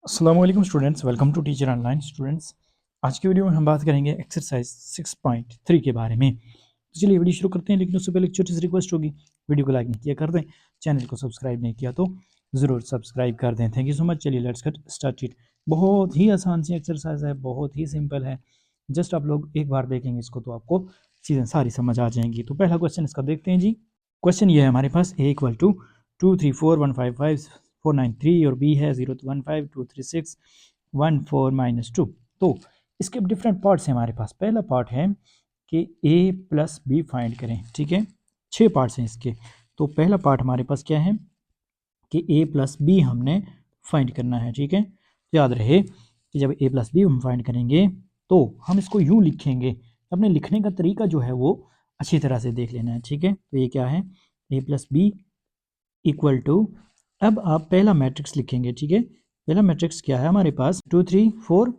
अस्सलाम वालेकुम students, welcome to teacher online. Students, आज की वीडियो में हम बात करेंगे एक्सरसाइज 6.3 के बारे में। तो चलिए वीडियो शुरू करते हैं, लेकिन उससे पहले एक छोटी सी रिक्वेस्ट होगी, वीडियो को लाइक नहीं किया कर दें, चैनल को सब्सक्राइब नहीं किया तो ज़रूर सब्सक्राइब कर दें। Thank you so much. चलिए लेट्स गेट स्टार्टेड। बहुत ही आसान सी एक्सरसाइज है, बहुत ही सिंपल है। जस्ट आप लोग एक बार देखेंगे इसको तो आपको चीज़ें सारी समझ आ जाएंगी। तो पहला क्वेश्चन इसका देखते हैं जी। क्वेश्चन ये है हमारे पास, ए इक्वल टू 234155493 और बी है 015236141 तो इसके डिफरेंट पार्ट्स हैं हमारे पास। पहला पार्ट है कि ए प्लस बी फाइंड करें, ठीक है। 6 पार्ट्स हैं इसके। तो पहला पार्ट हमारे पास क्या है कि ए प्लस बी हमने फाइंड करना है, ठीक है। याद रहे कि जब ए प्लस बी हम फाइंड करेंगे तो हम इसको यूँ लिखेंगे। अपने लिखने का तरीका जो है वो अच्छी तरह से देख लेना है, ठीक है। तो ये क्या है, ए प्लस बी इक्वल टू, अब आप पहला मैट्रिक्स लिखेंगे, ठीक है। पहला मैट्रिक्स क्या है हमारे पास, 2 3 4।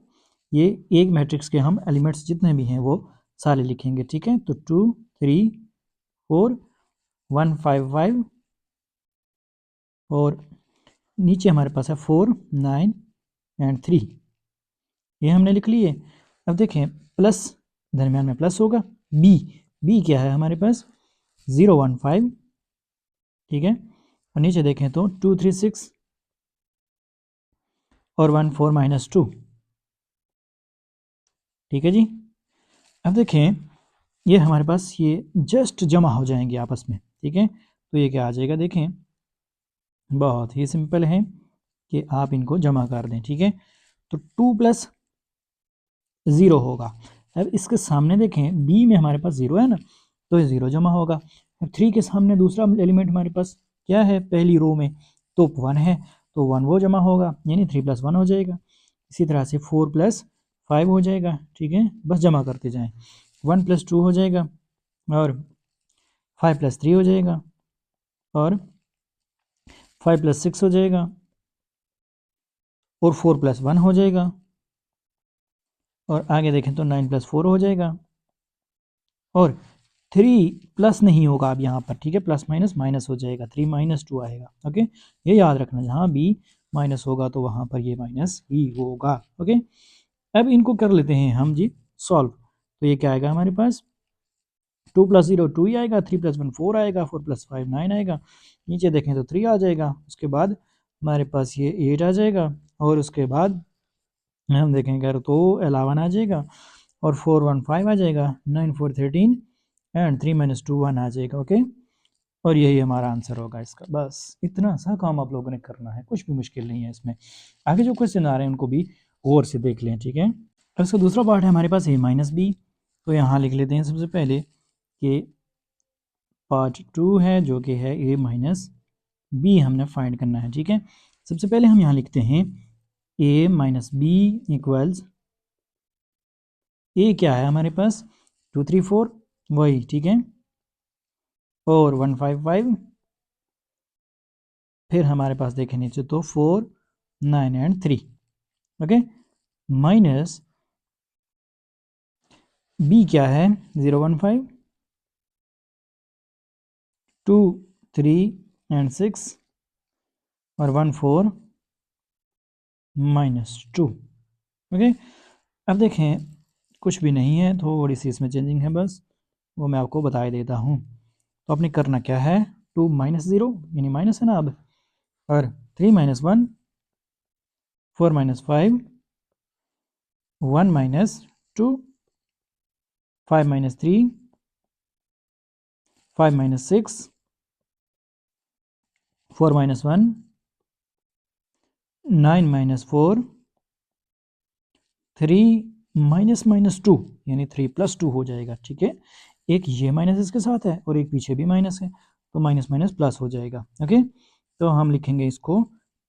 ये एक मैट्रिक्स के हम एलिमेंट्स जितने भी हैं वो सारे लिखेंगे, ठीक है। तो 2 3 4 1 5 5 और नीचे हमारे पास है 4 9 एंड 3। ये हमने लिख लिए। अब देखें प्लस, दरमियान में प्लस होगा। बी, बी क्या है हमारे पास, 0 1 5, ठीक है। और नीचे देखें तो 2 3 6 और 1 4 -2, ठीक है जी। अब देखें ये हमारे पास ये जस्ट जमा हो जाएंगे आपस में, ठीक है। तो ये क्या आ जाएगा, देखें बहुत ही सिंपल है कि आप इनको जमा कर दें, ठीक है। तो 2 प्लस 0 होगा। अब इसके सामने देखें बी में हमारे पास 0 है ना, तो ये 0 जमा होगा। अब 3 के सामने दूसरा एलिमेंट हमारे पास क्या है, पहली रो में तो 1 है, तो 1 वो जमा होगा, यानी 3 + 1 हो जाएगा। इसी तरह से 4 + 5 हो जाएगा, ठीक है। बस जमा करते जाएं। 1 + 2 हो जाएगा और 5 + 3 हो जाएगा और 5 + 6 हो जाएगा और 4 + 1 हो जाएगा और आगे देखें तो 9 + 4 हो जाएगा और 3 प्लस नहीं होगा अब यहाँ पर, ठीक है। प्लस माइनस माइनस हो जाएगा, 3 - 2 आएगा, ओके। ये याद रखना, जहाँ भी माइनस होगा तो वहाँ पर ये माइनस ही होगा, ओके। अब इनको कर लेते हैं हम जी सॉल्व। तो ये क्या आएगा हमारे पास, 2 + 0 2 ही आएगा, 3 + 1 4 आएगा, 4 + 5 9 आएगा। नीचे देखें तो 3 आ जाएगा, उसके बाद हमारे पास ये 8 आ जाएगा और उसके बाद हम देखेंगे तो 11 आ जाएगा और 4 1 5 आ जाएगा, 9 4 13 एंड 3 - 2 1 आ जाएगा, ओके। और यही हमारा आंसर होगा इसका। बस इतना सा काम आप लोगों ने करना है, कुछ भी मुश्किल नहीं है इसमें। आगे जो क्वेश्चन आ रहे हैं उनको भी गौर से देख लें, ठीक है। अब इसका दूसरा पार्ट है हमारे पास a - b। तो यहाँ लिख लेते हैं सबसे पहले कि पार्ट 2 है जो कि है a - b हमने फाइंड करना है, ठीक है। सबसे पहले हम यहाँ लिखते हैं a - b इक्वल्स, ए क्या है हमारे पास, 2 3 4 वही, ठीक है, और 1 5 5, फिर हमारे पास देखें नीचे तो 4 9 एंड 3, ओके। माइनस बी क्या है, 0 1 5 2 3 एंड 6 और 1 4 -2, ओके। अब देखें कुछ भी नहीं है, थोड़ी सी इसमें चेंजिंग है, बस वो मैं आपको बता देता हूँ। तो आपने करना क्या है, 2 - 0 यानी माइनस है ना अब, और 3 - 1 4 - 5 1 - 2 5 - 3 5 - 6 4 - 1 9 - 4 3 - -2 यानी 3 + 2 हो जाएगा, ठीक है। एक ये माइनस इसके साथ है और एक पीछे भी माइनस है, तो माइनस माइनस प्लस हो जाएगा, ओके। तो हम लिखेंगे इसको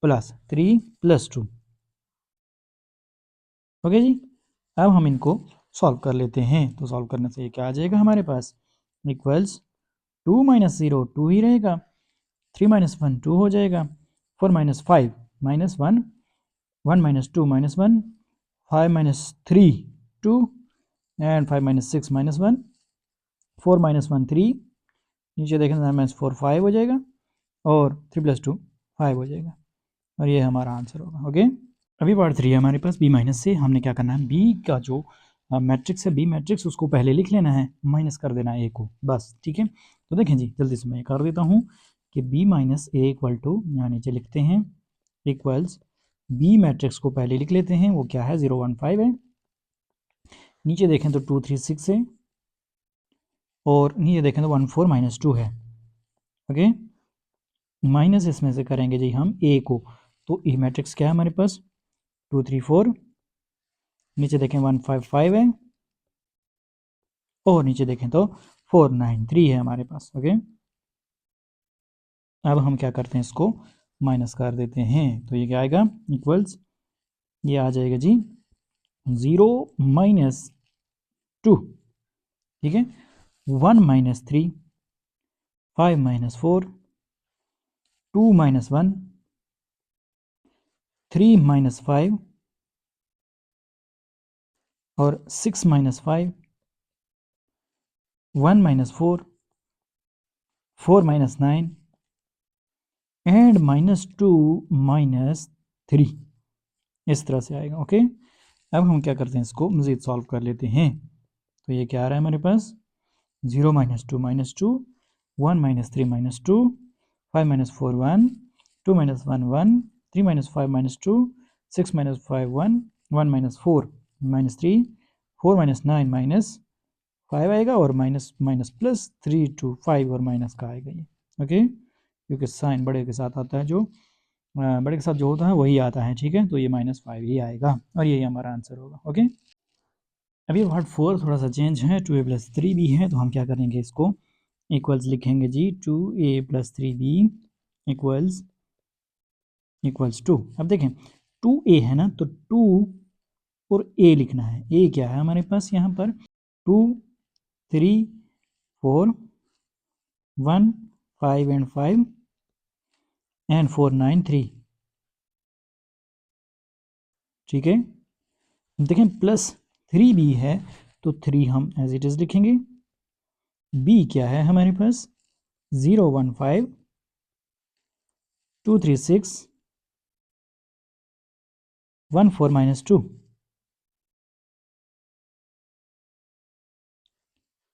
प्लस 3 + 2, ओके जी। अब हम इनको सॉल्व कर लेते हैं। तो सॉल्व करने से ये क्या आ जाएगा हमारे पास, इक्वल्स 2 - 0 2 ही रहेगा, 3 - 1 2 हो जाएगा, 4 - 5 -1 1 - 2 -1 5 - 3 2 एंड 5 - 6 -1 4 - 1 3, नीचे देखें 9 - 4 5 हो जाएगा और 3 + 2 5 हो जाएगा और ये हमारा आंसर होगा, ओके। अभी पार्ट 3 है हमारे पास बी माइनस से। हमने क्या करना है, बी का जो मैट्रिक्स है, बी मैट्रिक्स उसको पहले लिख लेना है, माइनस कर देना है ए को, बस। ठीक है, तो देखें जी, जल्दी से मैं कर देता हूँ कि B minus A equal to, यहाँ नीचे लिखते हैं, इक्वल्स बी मैट्रिक्स को पहले लिख लेते हैं, वो क्या है 0 1 5 है। नीचे देखें तो 2 3 6 है, और नीचे देखें तो 1 4 माइनस 2 है। ओके, माइनस इसमें से करेंगे जी हम ए को, तो ए मैट्रिक्स क्या है हमारे पास 2 3 4, नीचे देखें 1 5 5 है, और नीचे देखें तो 4 9 3 है हमारे पास। ओके, अब हम क्या करते हैं, इसको माइनस कर देते हैं, तो ये क्या आएगा, इक्वल्स ये आ जाएगा जी 0 माइनस 2, ठीक है, 1 माइनस 3, 5 माइनस 4, 2 माइनस 1, 3 माइनस 5, और 6 minus 5, 1 minus 4, 4 minus 9, and minus 2 minus 3, इस तरह से आएगा। ओके, अब हम क्या करते हैं, इसको मज़ीद सॉल्व कर लेते हैं। तो ये क्या आ रहा है हमारे पास, 0 minus 2 minus 2, 1 minus 3 minus 2, 5 minus 4 1, 2 minus 1 1, 3 minus 5 minus 2, 6 minus 5 1, 1 minus 4 minus 3, 4 minus 9 minus 5 आएगा, और माइनस माइनस प्लस 3 2 5 और माइनस का आएगा ये। ओके, क्योंकि साइन बड़े के साथ आता है, जो बड़े के साथ जो होता है वही आता है। ठीक है, तो ये -5 ही आएगा, और यही हमारा आंसर होगा। ओके, अभी पार्ट 4 थोड़ा सा चेंज है, 2a + 3b है, तो हम क्या करेंगे, इसको इक्वल्स लिखेंगे जी, 2a + 3b इक्वल्स इक्वल्स 2। अब देखें 2a है ना, तो 2 और a लिखना है। a क्या है हमारे पास यहाँ पर, 2 3 4 1 5 एंड 5 एंड 4 9 3। ठीक है, देखें +3b है, तो 3 हम एज इट इज़ लिखेंगे। b क्या है हमारे पास, 0 1 5 2 3 6 1 4 माइनस 2।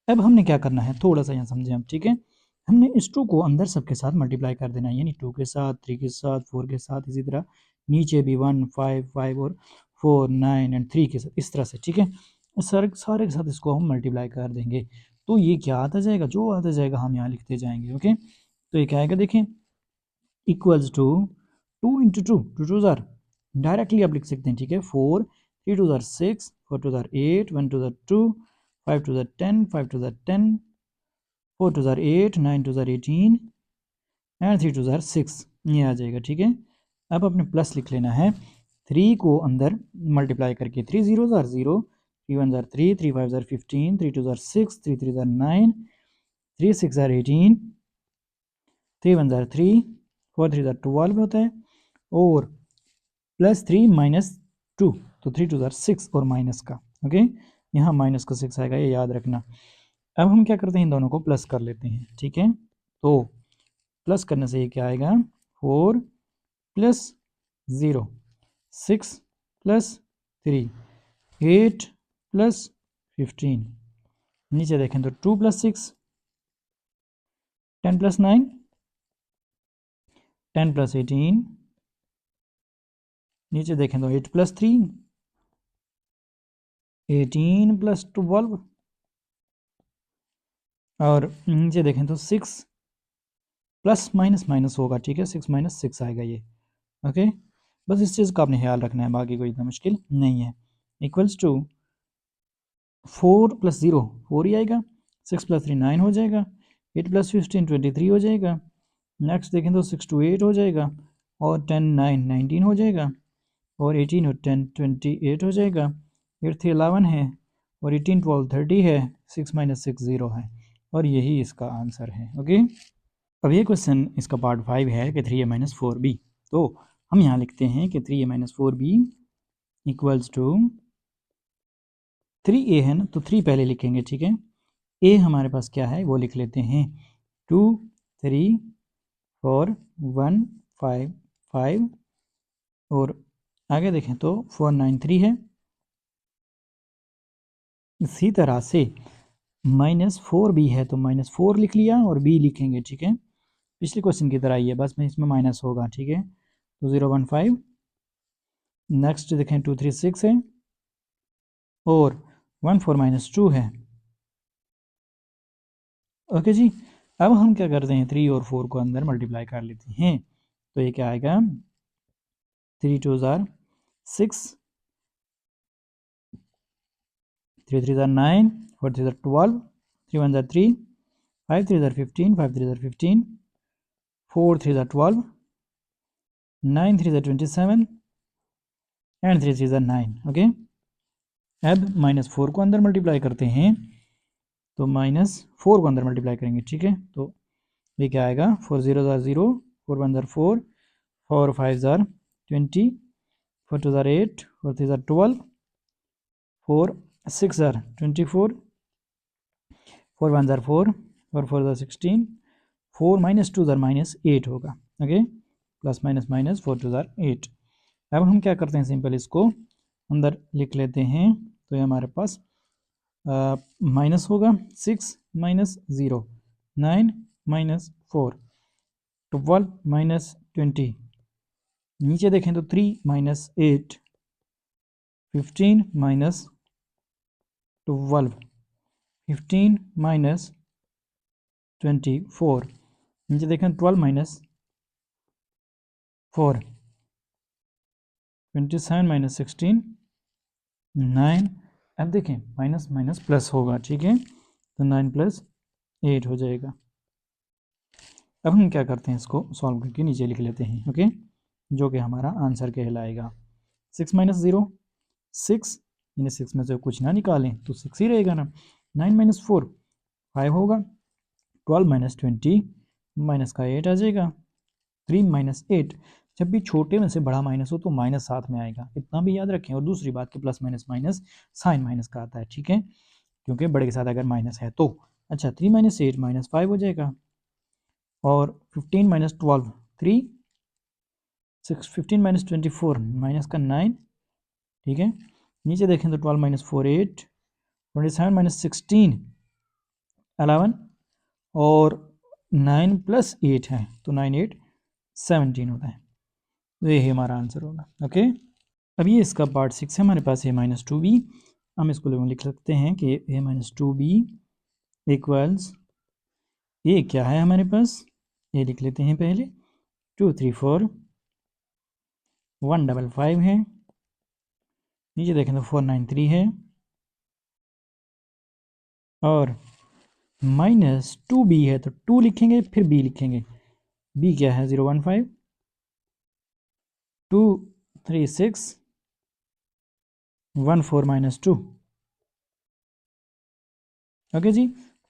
अब हमने क्या करना है, थोड़ा सा यहाँ समझें आप। ठीक है, हमने इस 2 को अंदर सबके साथ मल्टीप्लाई कर देना है, यानी 2 के साथ, 3 के साथ, 4 के साथ, इसी तरह नीचे भी 1 5 5 और 4 9 एंड 3 के साथ, इस तरह से। ठीक है, सारे के साथ इसको हम मल्टीप्लाई कर देंगे, तो ये क्या आता जाएगा, जो आता जाएगा हम यहाँ लिखते जाएंगे। ओके, तो ये क्या आएगा, देखें इक्वल्स टू 2 इंटू 2, 2 2 ज़ार, डायरेक्टली आप लिख सकते हैं। ठीक है, 4 3 2 ज़ार 6, 4 2 ज़ार 8, 1 2 ज़ार 2, 5 2 ज़ार 10, 5 2 ज़ार 10, 4 2 ज़ार 8, 9 2 ज़ार 18 एंड 3 2 ज़ार 6, ये आ जाएगा। ठीक है, अब अपने प्लस लिख लेना है, 3 को अंदर मल्टीप्लाई करके, 3 0 ज़ार 0, 3 1 ज़ार 3, 3 5 ज़ार 15, 3 2 ज़ार 6, 3 3 ज़ार 9, 3 6 ज़ार 18, 3 1 ज़ार 3, 4 3 ज़ार 12 होता है, और +3 माइनस 2, तो 3 2 ज़ार 6, और माइनस का। ओके, यहाँ माइनस का 6 आएगा, ये याद रखना। अब हम क्या करते हैं, इन दोनों को प्लस कर लेते हैं। ठीक है, तो प्लस करने से ये क्या आएगा, 4 + 0 6 + 3 8 + 15, नीचे देखें तो 2 + 6 10 + 9 10 + 18, नीचे देखें तो 8 + 3 18 + 12, और नीचे देखें तो 6 प्लस माइनस माइनस होगा। ठीक है, 6 - 6 आएगा ये। ओके, बस इस चीज़ का आपने ख्याल रखना है, बाकी कोई इतना मुश्किल नहीं है। इक्वल्स टू 4 + 0 4 ही आएगा, 6 + 3 9 हो जाएगा, 8 + 15 23 हो जाएगा। नेक्स्ट देखें तो 6 2 8 हो जाएगा, और 10 9 19 हो जाएगा, और 18 और 10 28 हो जाएगा। 8 3 11 है, और 18 12 30 है, 6 - 6 0 है, और यही इसका आंसर है। ओके, अब ये क्वेश्चन इसका पार्ट 5 है कि 3a - 4b। तो हम यहाँ लिखते हैं कि 3a - 4b equals to 3a है ना, तो 3 पहले लिखेंगे। ठीक है, a हमारे पास क्या है वो लिख लेते हैं, 2 3 4 1 5 5, और आगे देखें तो 493 है। इसी तरह से -4b है तो -4 लिख लिया और b लिखेंगे, ठीक है। पिछले क्वेश्चन की तरह ही है, बस में इसमें माइनस होगा, ठीक है। तो 015। नेक्स्ट देखें 236 है और 14 - 2 है। ओके जी। अब हम क्या करते हैं, 3 और 4 को अंदर मल्टीप्लाई कर लेते हैं। तो ये क्या आएगा, 3 2 ज़ार 6, 3 3 ज़ार 9, 4 3 ज़ार 12, 3 1 ज़ार 3, 5 3 ज़ार 15, 5 3 ज़ार 15, 4 3 ज़ार 12, 9 3 ज़ार 27 एंड 3 3 ज़ार 9। ओके। अब -4 को अंदर मल्टीप्लाई करते हैं, तो -4 को अंदर मल्टीप्लाई करेंगे, ठीक है। तो ये क्या आएगा, 4 0 ज़ार 0, 4 1 ज़ार 4, 4 5 ज़ार 20, 4 2 ज़ार 8, 4 3 ज़ार 12, 4 6 ज़ार 24, 4 1 ज़ार 4, 4 4 ज़ार 16, 4 -2 ज़ार -8 होगा। ओके, प्लस माइनस माइनस 4 2 ज़ार 8। अब हम क्या करते हैं, सिंपल इसको अंदर लिख लेते हैं। तो ये हमारे पास माइनस होगा, 6 - 0, 9 - 4, 12 - 20। नीचे देखें तो 3 - 8, 15 - 12, 15 - 24। नीचे देखें 12 - 4, 27 - 16, 9। अब देखें माइनस माइनस प्लस होगा, ठीक है। तो 9 + 8 हो जाएगा। अब हम क्या करते हैं, इसको सॉल्व करके नीचे लिख लेते हैं। ओके, जो कि हमारा आंसर कहलाएगा। 6 - 0 6, यानी 6 में से कुछ ना निकालें तो 6 ही रहेगा ना। 9 - 4 5 होगा। 12 - 20 माइनस का 8 आ जाएगा। 3 - 8, जब भी छोटे में से बड़ा माइनस हो तो माइनस साथ में आएगा, इतना भी याद रखें। और दूसरी बात कि plus minus minus sign minus का आता है, ठीक है, क्योंकि बड़े के साथ अगर माइनस है तो। अच्छा, 3 - 8 -5 हो जाएगा। और 15 - 12 3, 6 15 - 24 माइनस का 9, ठीक है। नीचे देखें तो 12 - 4 8, 27 - 16 11, और 9 + 8 है तो 9 8 17 होता है। तो यही हमारा आंसर होगा। ओके, अब ये इसका पार्ट 6 है हमारे पास, a - 2b। हम इसको लिख सकते हैं कि a - 2b इक्वल्स, ये क्या है हमारे पास, ये लिख लेते हैं पहले। 2 3 4 1 5 5 है। नीचे देखें तो 4 9 3 है। और -2b है तो 2 लिखेंगे फिर b लिखेंगे। b क्या है, 0 1 5, 2 3 6, 1 4 -2। ओके जी।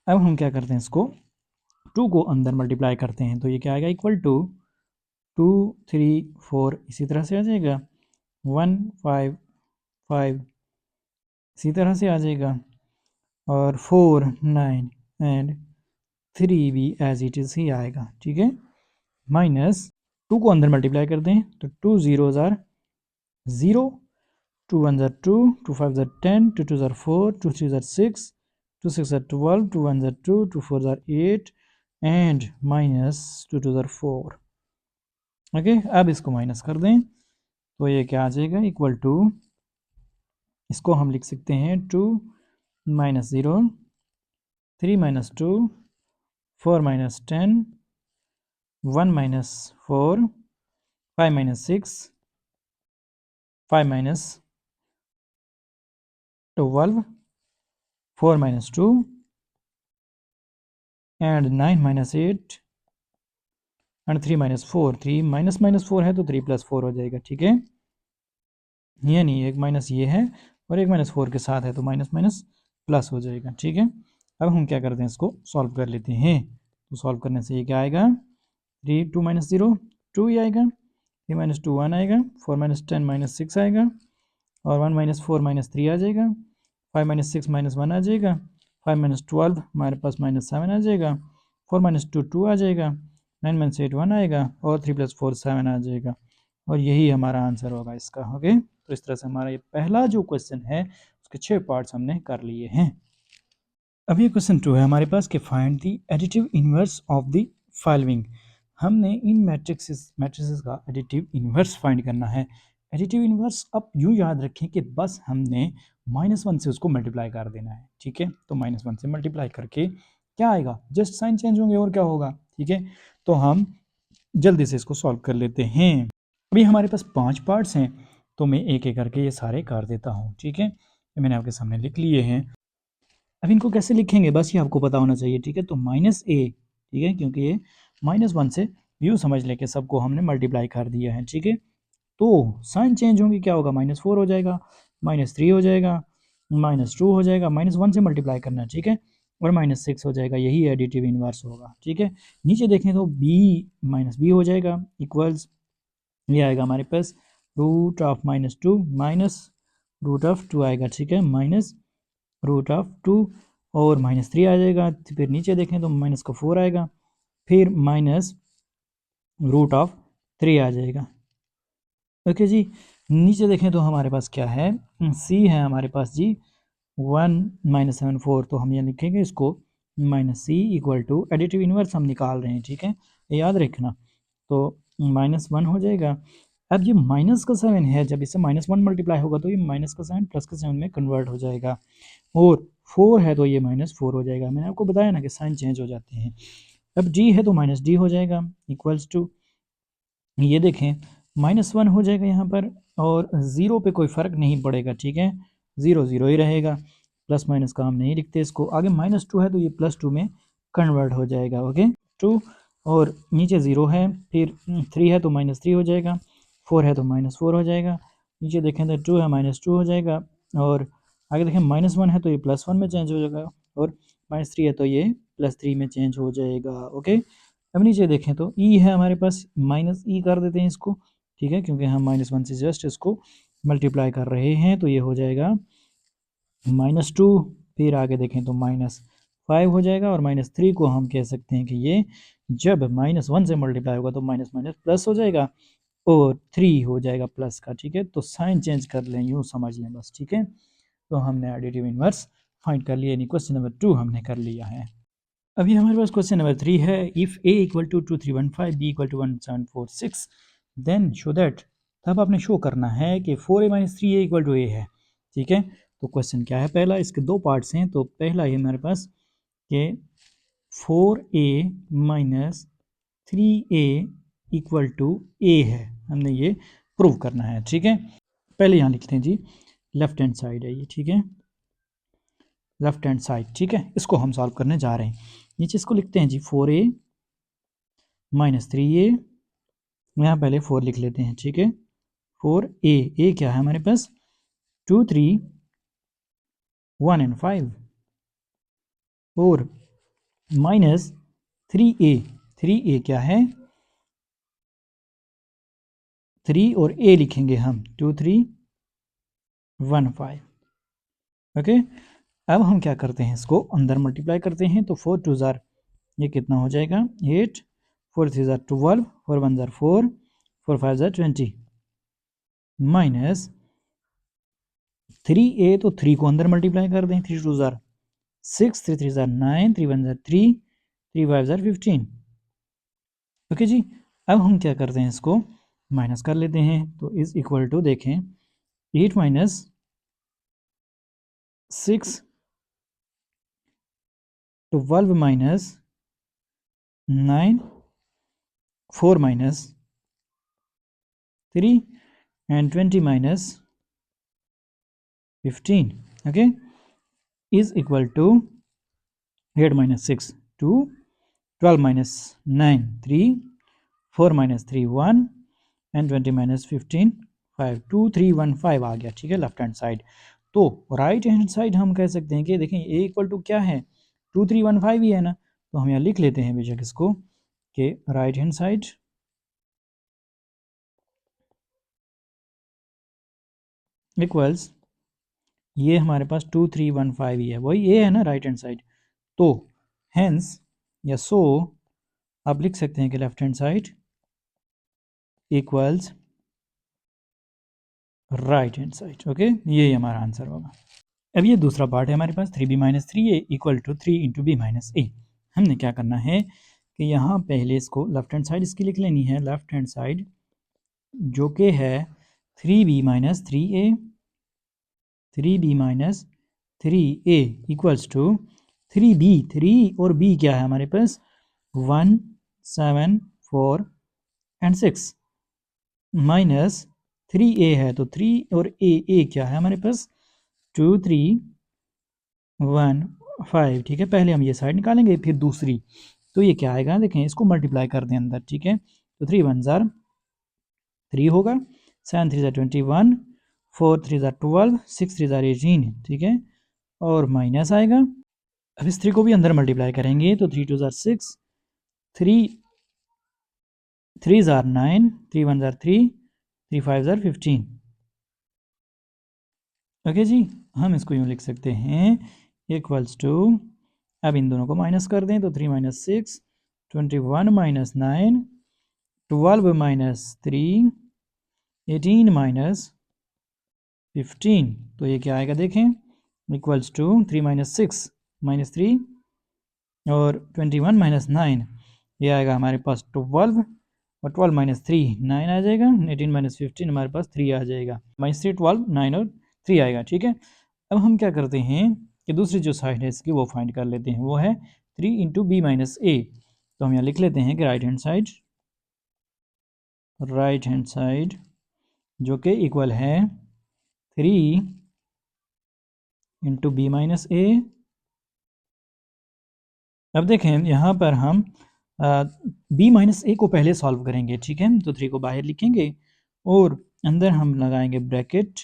अब हम क्या करते हैं, इसको 2 को अंदर मल्टीप्लाई करते हैं। तो ये क्या आएगा, इक्वल टू 2 3 4 इसी तरह से आ जाएगा, 1 5 5 इसी तरह से आ जाएगा, और 4 9 एंड 3 भी एज इट इज़ ही आएगा, ठीक है। माइनस 2 को अंदर मल्टीप्लाई करते हैं तो 2 0 ज़ार 0, 2 1 ज़ार 2, 2 5 ज़ार 10, 2 2 ज़ार 4, 2 3 ज़ार 6, 2 6 ज़ार 12, 2 1 ज़ार 2, 2 4 ज़ार 8 एंड माइनस 2 2 ज़ार 4। ओके, अब इसको माइनस कर दें तो ये क्या आ जाएगा, इक्वल टू, इसको हम लिख सकते हैं 2 - 0, 3 - 2, 4 - 10, 1 - 4, 5 - 6, 5 - 12, 4 - 2 एंड 9 - 8 एंड 3 - 4। 3 - 4 है तो 3 + 4 हो जाएगा, ठीक है। ये नहीं, एक माइनस ये है और एक -4 के साथ है तो माइनस माइनस प्लस हो जाएगा, ठीक है। अब हम क्या करते हैं, इसको सॉल्व कर लेते हैं। तो सॉल्व करने से ये क्या आएगा, 3 2 - 0 2 ही आएगा, 3 - 2 1 आएगा, 4 - 10 - 6 आएगा, और 1 - 4 - 3 आ जाएगा, 5 - 6 - 1 आ जाएगा, 5 - 12 हमारे पास -7 आ जाएगा, 4 - 2 2 आ जाएगा, 9 - 8 1 आएगा, और 3 + 4 7 आ जाएगा। और यही हमारा आंसर होगा इसका। ओके, तो इस तरह से हमारा ये पहला जो क्वेश्चन है उसके 6 पार्ट्स हमने कर लिए हैं। अब ये क्वेश्चन 2 है हमारे पास कि find the additive inverse of the following. हमने इन मैट्रिसेस का एडिटिव इनवर्स फाइंड करना है। एडिटिव इनवर्स अब यूँ याद रखें कि बस हमने -1 से उसको मल्टीप्लाई कर देना है, ठीक है। तो -1 से मल्टीप्लाई करके क्या आएगा, जस्ट साइन चेंज होंगे और क्या होगा, ठीक है। तो हम जल्दी से इसको सॉल्व कर लेते हैं। अभी हमारे पास 5 पार्ट्स हैं, तो मैं एक एक करके ये सारे कर देता हूँ, ठीक है। ये मैंने आपके सामने लिख लिए हैं। अब इनको कैसे लिखेंगे बस ये आपको पता होना चाहिए, ठीक है। तो -a, ठीक है, क्योंकि ये -1 से यूँ समझ लें कि सबको हमने मल्टीप्लाई कर दिया है, ठीक है। तो साइन चेंज होंगे, क्या होगा, -4 हो जाएगा, -3 हो जाएगा, -2 हो जाएगा, -1 से मल्टीप्लाई करना है, ठीक है, और -6 हो जाएगा। यही एडिटिव इनवर्स होगा, ठीक है। नीचे देखें तो b हो जाएगा इक्वल्स, ये आएगा हमारे पास √-2 माइनस √2 आएगा, ठीक है, माइनस √2 और -3 आ जाएगा। फिर नीचे देखें तो माइनस का 4 आएगा, फिर माइनस √3 आ जाएगा। ओके जी, नीचे देखें तो हमारे पास क्या है, c है हमारे पास जी 1 -7 4, तो हम ये लिखेंगे इसको -c equal to additive inverse हम निकाल रहे हैं, ठीक है, ये याद रखना। तो -1 हो जाएगा। अब ये -7 है, जब इससे -1 मल्टीप्लाई होगा तो ये -7 +7 में कन्वर्ट हो जाएगा, और 4 है तो ये -4 हो जाएगा। मैंने आपको बताया ना कि साइन चेंज हो जाते हैं। अब d है तो -d हो जाएगा इक्वल्स टू, ये देखें -1 हो जाएगा यहाँ पर, और ज़ीरो पे कोई फ़र्क नहीं पड़ेगा, ठीक है, ज़ीरो ज़ीरो ही रहेगा, प्लस माइनस का हम नहीं लिखते इसको। आगे -2 है तो ये +2 में कन्वर्ट हो जाएगा, ओके 2, और नीचे 0 है, फिर 3 है तो -3 हो जाएगा, 4 है तो -4 हो जाएगा, नीचे देखें तो 2 है -2 हो जाएगा, और आगे देखें -1 है तो ये +1 में चेंज हो जाएगा, और -3 है तो ये +3 में चेंज हो जाएगा, ओके। अब नीचे देखें तो e है हमारे पास, -e कर देते हैं इसको, ठीक है, क्योंकि हम -1 से जस्ट इसको मल्टीप्लाई कर रहे हैं, तो ये हो जाएगा -2, फिर आगे देखें तो -5 हो जाएगा, और -3 को हम कह सकते हैं कि ये जब -1 से मल्टीप्लाई होगा तो माइनस माइनस प्लस हो जाएगा, और 3 हो जाएगा प्लस का, ठीक है। तो साइन चेंज कर लें, यूँ समझ लें बस, ठीक है। तो हमने एडिटिव इनवर्स फाइंड कर लिया, यानी क्वेश्चन नंबर 2 हमने कर लिया है। अभी हमारे पास क्वेश्चन नंबर 3 है, if a equal to 2315 b equal to 1746 then show that. तब आपने शो करना है कि 4a minus 3a equal to a है, ठीक है। तो क्वेश्चन क्या है, पहला इसके 2 पार्ट्स हैं, तो पहला ये हमारे पास कि 4a minus 3a equal to a है, हमने ये प्रूव करना है, ठीक है। पहले यहाँ लिखते हैं जी, लेफ्ट हैंड साइड है ये, ठीक है, लेफ्ट हैंड साइड, ठीक है, इसको हम सॉल्व करने जा रहे हैं। नीचे इसको लिखते हैं जी 4a माइनस 3a, यहाँ पहले 4 लिख लेते हैं, ठीक है, 4a क्या है हमारे पास 2 3 1 एंड 5, और माइनस 3a क्या है 3 और a लिखेंगे हम 2 3 1 5, ओके। अब हम क्या करते हैं, इसको अंदर मल्टीप्लाई करते हैं, तो 4 2 ज़ार ये कितना हो जाएगा 8, 4 3 ज़ार 12, 4 1 ज़ार 4, 4 5 ज़ार 20, माइनस 3a, तो 3 को अंदर मल्टीप्लाई कर दें, 3 2 ज़ार 6, 3 3 ज़ार 9, 3 1 ज़ार 3, 3 5 ज़ार 15, ओके जी। अब हम क्या करते हैं, इसको माइनस कर लेते हैं, तो इज इक्वल टू देखें 8 minus 6, 12 minus 9, 4 minus 3 and 20 minus 15, okay, is equal to 8 minus 6 2, 12 minus 9 3, 4 minus 3 1 and 20 minus 15 5, 2 3 1 5 आ गया, ठीक है, लेफ्ट हैंड साइड। तो राइट हैंड साइड हम कह सकते हैं कि देखें a इक्वल टू क्या है 2 3 1 5 ही है ना, तो हम यहाँ लिख लेते हैं बेशक इसको कि राइट हैंड साइड इक्वल्स, ये हमारे पास 2 3 1 5 ही है, वही ए है ना राइट हैंड साइड। तो हेंस या सो आप लिख सकते हैं कि left hand side equals right hand side. Okay, ये हमारा आंसर होगा। अब ये दूसरा पार्ट है हमारे पास, 3b minus 3a equal to 3 into B minus A. हमने क्या करना है कि यहाँ पहले इसको लेफ्ट हैंड साइड इसकी लिख लेनी है, लेफ्ट हैंड साइड जो कि है 3b minus 3a, 3b minus 3a equals to 3b, 3 और b क्या है हमारे पास 1, 7, 4 एंड 6 माइनस 3a है तो 3 और a क्या है हमारे पास 2, 3, 1, 5। ठीक है, पहले हम ये साइड निकालेंगे फिर दूसरी, तो ये क्या आएगा देखें, इसको मल्टीप्लाई कर दें अंदर। ठीक है, तो 3 1 जार 3 होगा, 7 3 जार 21, 4 3 जार 12, 6 3 जार 18। ठीक है, और माइनस आएगा, अब इस 3 को भी अंदर मल्टीप्लाई करेंगे तो 3 2 जार 6, 3 जार 9, 3 1 जार 3, 3 5 जार 15। ओके जी, हम इसको यूँ लिख सकते हैं इक्वल्स टू, अब इन दोनों को माइनस कर दें तो 3 माइनस 6, 21 माइनस 9, 12 माइनस 3, 18 माइनस 15। तो ये क्या आएगा देखें, इक्वल्स टू 3 माइनस 6 माइनस 3 और 21 माइनस 9, ये आएगा हमारे पास 12, और 12 माइनस 3 9 आ जाएगा, 18 माइनस 15 हमारे पास 3 आ जाएगा, माइनस 3 12 9 और 3 आएगा। ठीक है, अब हम क्या करते हैं कि दूसरी जो साइड है इसकी वो फाइंड कर लेते हैं, वो है 3 इंटू बी माइनस ए। तो हम यहाँ लिख लेते हैं कि राइट हैंड साइड जो कि इक्वल है 3 इंटू बी माइनस ए। अब देखें यहाँ पर हम बी माइनस ए को पहले सॉल्व करेंगे। ठीक है, तो 3 को बाहर लिखेंगे और अंदर हम लगाएंगे ब्रैकेट,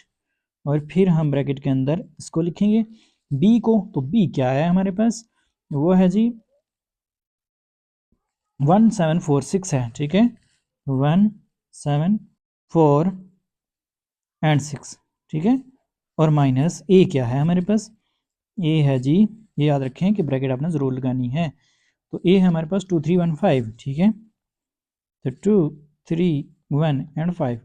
और फिर हम ब्रैकेट के अंदर इसको लिखेंगे b को। तो b क्या है हमारे पास, वो है जी 1 7 4 6 है। ठीक है, 1 7 4 एंड 6। ठीक है, और माइनस a क्या है हमारे पास, a है जी, ये याद रखें कि ब्रैकेट आपने ज़रूर लगानी है। तो a है हमारे पास 2 3 1 5। ठीक है, तो 2 3 1 एंड 5,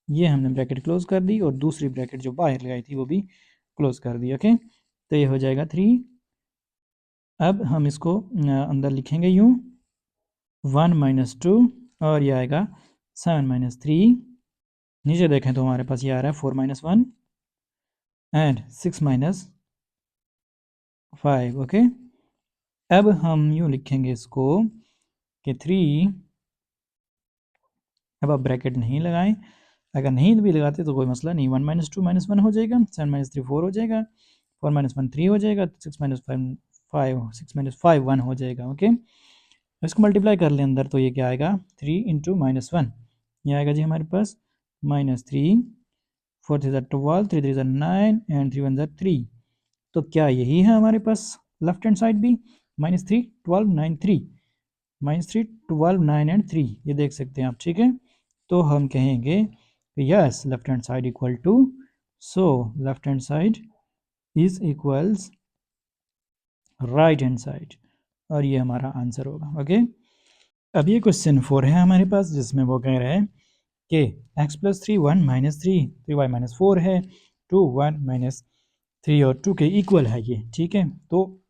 ये हमने ब्रैकेट क्लोज कर दी और दूसरी ब्रैकेट जो बाहर लगाई थी वो भी क्लोज कर दी। ओके, तो ये हो जाएगा 3। अब हम इसको अंदर लिखेंगे यूँ 1 माइनस 2, और ये आएगा 7 माइनस 3। नीचे देखें तो हमारे पास ये आ रहा है 4 माइनस 1 एंड 6 माइनस 5। ओके, अब हम यूँ लिखेंगे इसको कि 3, अब आप ब्रैकेट नहीं लगाएं, अगर नहीं भी लगाते तो कोई मसला नहीं, 1 माइनस 2 माइनस 1 हो जाएगा, 7 माइनस 3 4 हो जाएगा, 4 माइनस 1 3 हो जाएगा, 6 माइनस 5 5, 6 माइनस 5 1 हो जाएगा। ओके, इसको मल्टीप्लाई कर लें अंदर तो ये क्या आएगा 3 इंटू माइनस 1, ये आएगा जी हमारे पास माइनस 3, 4 3 12, 3 3 9 एंड 3 1 3। तो क्या यही है हमारे पास लेफ्ट हैंड साइड भी, माइनस 3 12 9 3, माइनस 3 12 9 एंड 3, ये देख सकते हैं आप। ठीक है, तो हम कहेंगे yes left hand side equal to, so left hand side is equals right hand side, और ये हमारा आंसर होगा। ओके, अब ये क्वेश्चन 4 है हमारे पास, जिसमें वो कह रहे हैं कि x plus 3 1 minus 3 3y minus 4 है, 2 1 माइनस 3 और 2 के इक्वल है ये। ठीक है, तो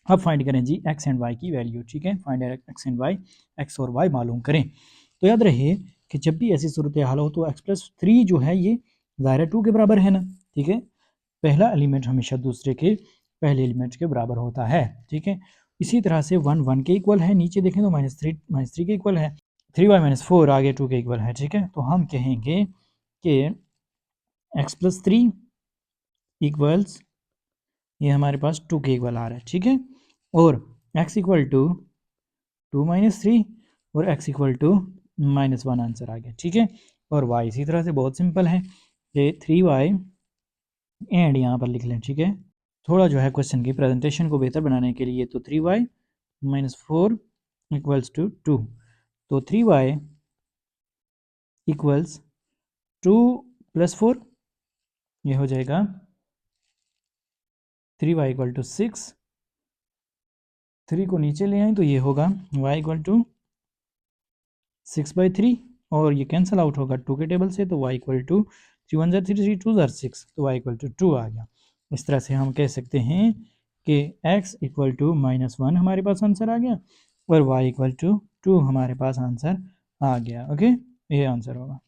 अब फाइंड करें जी x एंड y की वैल्यू। ठीक है, find x and y, x और y मालूम करें। तो याद रहे कि जब भी ऐसी सूरत हाल हो तो x प्लस 3 जो है ये ज़ाहिर 2 के बराबर है ना। ठीक है, पहला एलिमेंट हमेशा दूसरे के पहले एलिमेंट के बराबर होता है। ठीक है, इसी तरह से 1 1 के इक्वल है, नीचे देखें तो माइनस 3 के इक्वल है, 3y माइनस 4 आगे 2 के इक्वल है। ठीक है, तो हम कहेंगे कि x प्लस 3 इक्वल्स, ये हमारे पास 2 के इक्वल आ रहा है। ठीक है, और x इक्वल टू 2 माइनस 3 और x equal to minus 1 answer आ गया। ठीक है, और y इसी तरह से बहुत सिंपल है कि 3y एंड यहाँ पर लिख लें। ठीक है, थोड़ा जो है क्वेश्चन की प्रेजेंटेशन को बेहतर बनाने के लिए, तो 3y माइनस 4 इक्वल्स टू 2, तो 3y इक्वल्स 2 प्लस 4, ये हो जाएगा 3y इक्वल टू 6, 3 को नीचे ले आए तो ये होगा y इक्वल टू 6/3, और ये कैंसिल आउट होगा 2 के टेबल से, तो y इक्वल टू 3 1 3 3 2 6, तो y इक्वल टू 2 आ गया। इस तरह से हम कह सकते हैं कि x इक्वल टू -1 हमारे पास आंसर आ गया और y इक्वल टू 2 हमारे पास आंसर आ गया। ओके, ये आंसर होगा।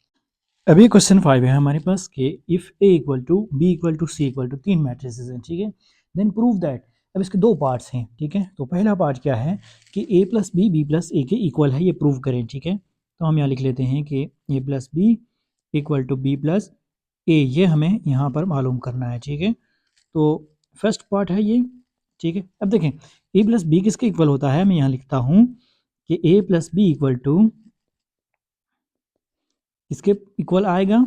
अभी क्वेश्चन 5 है हमारे पास कि if a equal to b equal to c equal to 3 matrices हैं, ठीक है, देन प्रूव दैट। अब इसके दो पार्ट्स हैं, ठीक है। तो पहला पार्ट क्या है कि a plus B B plus A के इक्वल है, ये प्रूव करें, ठीक है। तो हम यहाँ लिख लेते हैं कि a plus B equal to B plus A, ये हमें यहाँ पर मालूम करना है, ठीक है। तो फर्स्ट पार्ट है ये, ठीक है। अब देखें a प्लस बी किसके इक्वल होता है, मैं यहाँ लिखता हूँ कि a plus B equal to इसके इक्वल आएगा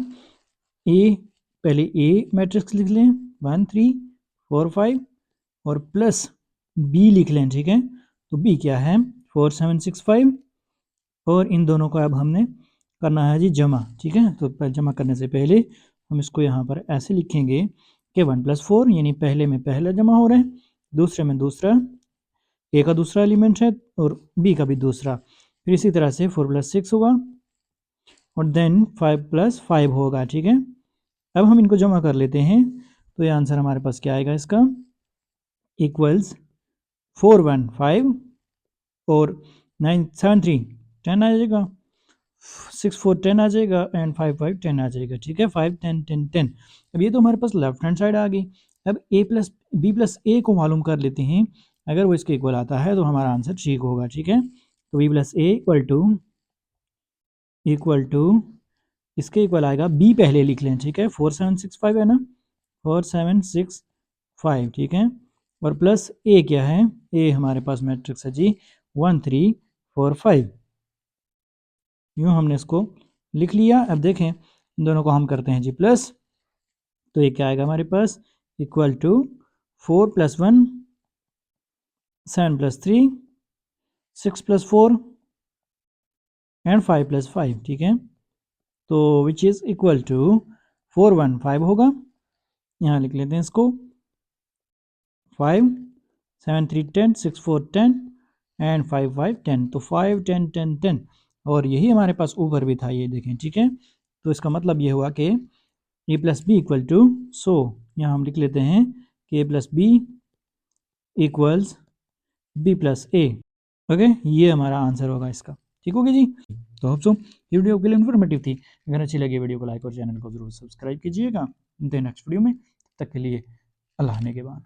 ए, पहले ए मैट्रिक्स लिख लें 1 3 4 5 और प्लस बी लिख लें, ठीक है। तो बी क्या है 4 7 6 5 और इन दोनों को अब हमने करना है जी जमा, ठीक है। तो जमा करने से पहले हम इसको यहाँ पर ऐसे लिखेंगे कि 1 + 4 यानी पहले में पहला जमा हो रहा है, दूसरे में दूसरा, ए का दूसरा एलिमेंट है और बी का भी दूसरा, फिर इसी तरह से 4 + 6 होगा और देन 5 + 5 होगा, ठीक है। अब हम इनको जमा कर लेते हैं तो ये आंसर हमारे पास क्या आएगा इसका इक्वल्स 4 1 5 और 9 7 3 10 आ जाएगा, 6 4 10 आ जाएगा एंड 5 5 10 आ जाएगा, ठीक है। 5 10 10 10। अब ये तो हमारे पास लेफ्ट हैंड साइड आ गई। अब a प्लस बी प्लस ए को मालूम कर लेते हैं, अगर वो इसके इक्वल आता है तो हमारा आंसर ठीक होगा, ठीक है। तो b plus A equal to इसके इक्वल आएगा बी, पहले लिख लें, ठीक है। 4 7 6 5 है ना, 4 7 6 5, ठीक है। और प्लस ए क्या है, ए हमारे पास मैट्रिक्स है जी 1 3 4 5। यूँ हमने इसको लिख लिया। अब देखें इन दोनों को हम करते हैं जी प्लस, तो ये क्या आएगा हमारे पास इक्वल टू 4 + 1 7 + 3 6 + 4 एंड 5 + 5, ठीक है। तो विच इज़ इक्वल टू 4 1 5 होगा, यहाँ लिख लेते हैं इसको 5 7 3 10 6 4 10 एंड 5 5 10, तो 5 10 10 10 और यही हमारे पास ऊपर भी था, ये देखें, ठीक है। तो इसका मतलब ये हुआ कि A plus B equal to, so यहाँ हम लिख लेते हैं कि A plus B equals B plus A. Okay, ये हमारा आंसर होगा इसका, ठीक होगा जी। तो होप सो ये वीडियो आपके लिए इन्फॉर्मेटिव थी। अगर अच्छी लगी वीडियो को लाइक और चैनल को जरूर सब्सक्राइब कीजिएगा। मिलते हैं नेक्स्ट वीडियो में, तब तक के लिए अल्लाह ने के बाद।